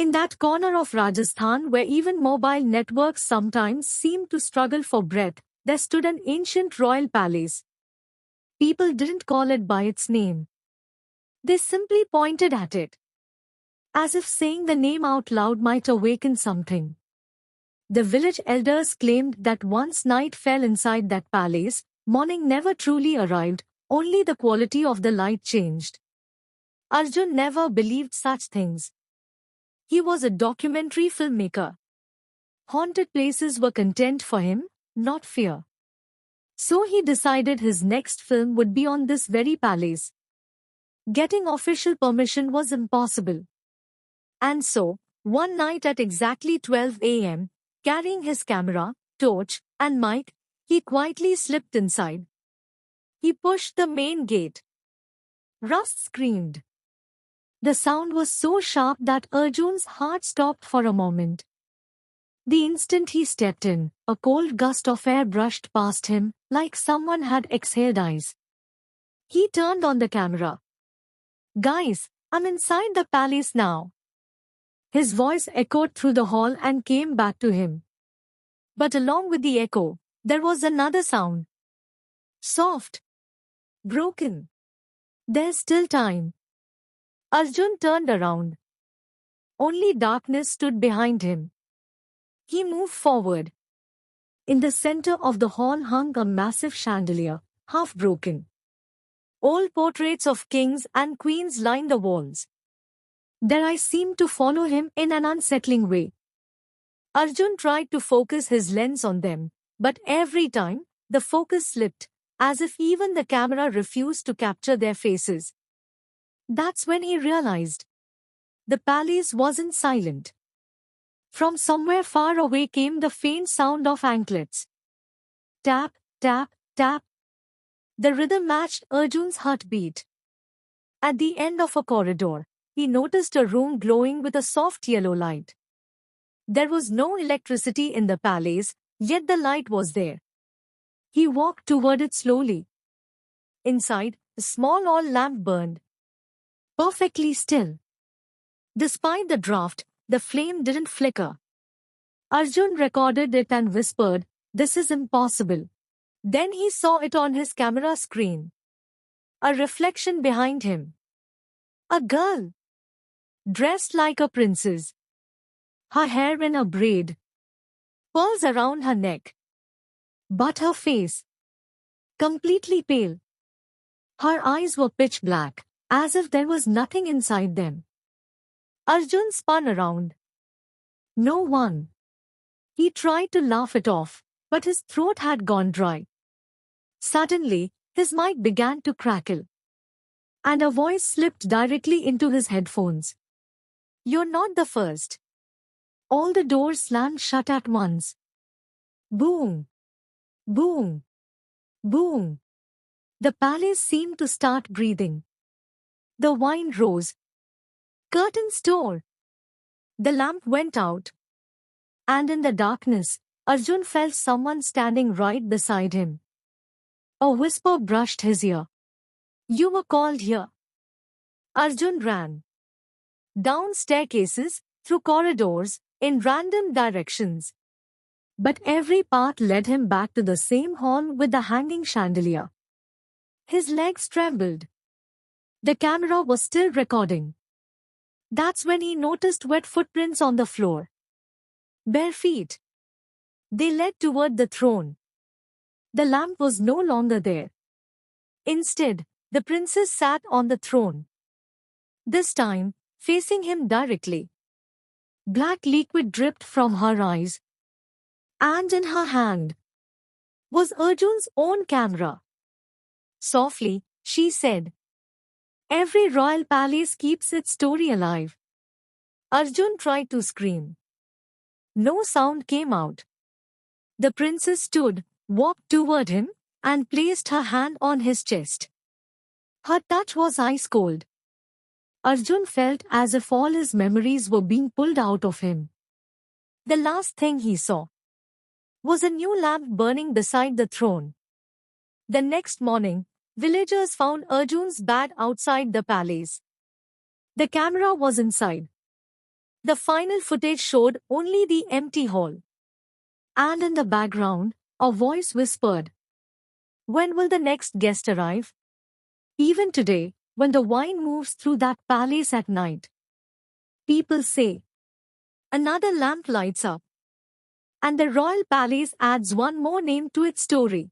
In that corner of Rajasthan where even mobile networks sometimes seem to struggle for breath, there stood an ancient royal palace. People didn't call it by its name. They simply pointed at it, as if saying the name out loud might awaken something. The village elders claimed that once night fell inside that palace, morning never truly arrived, only the quality of the light changed. Arjun never believed such things. He was a documentary filmmaker. Haunted places were content for him, not fear. So he decided his next film would be on this very palace. Getting official permission was impossible. And so, one night at exactly 12 a.m., carrying his camera, torch, and mic, he quietly slipped inside. He pushed the main gate. Rust screamed. The sound was so sharp that Arjun's heart stopped for a moment. The instant he stepped in, a cold gust of air brushed past him, like someone had exhaled ice. He turned on the camera. "Guys, I'm inside the palace now." His voice echoed through the hall and came back to him. But along with the echo, there was another sound. Soft. Broken. "There's still time." Arjun turned around. Only darkness stood behind him. He moved forward. In the center of the hall hung a massive chandelier, half broken. Old portraits of kings and queens lined the walls. Their eyes seemed to follow him in an unsettling way. Arjun tried to focus his lens on them, but every time, the focus slipped, as if even the camera refused to capture their faces. That's when he realized. The palace wasn't silent. From somewhere far away came the faint sound of anklets. Tap, tap, tap. The rhythm matched Arjun's heartbeat. At the end of a corridor, he noticed a room glowing with a soft yellow light. There was no electricity in the palace, yet the light was there. He walked toward it slowly. Inside, a small oil lamp burned. Perfectly still. Despite the draft, the flame didn't flicker. Arjun recorded it and whispered, "This is impossible." Then he saw it on his camera screen. A reflection behind him. A girl. Dressed like a princess. Her hair in a braid. Pearls around her neck. But her face. Completely pale. Her eyes were pitch black, as if there was nothing inside them. Arjun spun around. No one. He tried to laugh it off, but his throat had gone dry. Suddenly, his mic began to crackle. And a voice slipped directly into his headphones. "You're not the first." All the doors slammed shut at once. Boom! Boom! Boom! The palace seemed to start breathing. The wind rose. Curtains tore. The lamp went out. And in the darkness, Arjun felt someone standing right beside him. A whisper brushed his ear. "You were called here." Arjun ran. Down staircases, through corridors, in random directions. But every path led him back to the same hall with the hanging chandelier. His legs trembled. The camera was still recording. That's when he noticed wet footprints on the floor. Bare feet. They led toward the throne. The lamp was no longer there. Instead, the princess sat on the throne. This time, facing him directly. Black liquid dripped from her eyes. And in her hand was Arjun's own camera. Softly, she said, "Every royal palace keeps its story alive." Arjun tried to scream. No sound came out. The princess stood, walked toward him, and placed her hand on his chest. Her touch was ice cold. Arjun felt as if all his memories were being pulled out of him. The last thing he saw was a new lamp burning beside the throne. The next morning, villagers found Arjun's bag outside the palace. The camera was inside. The final footage showed only the empty hall. And in the background, a voice whispered, "When will the next guest arrive?" Even today, when the wine moves through that palace at night, people say, "Another lamp lights up." And the royal palace adds one more name to its story.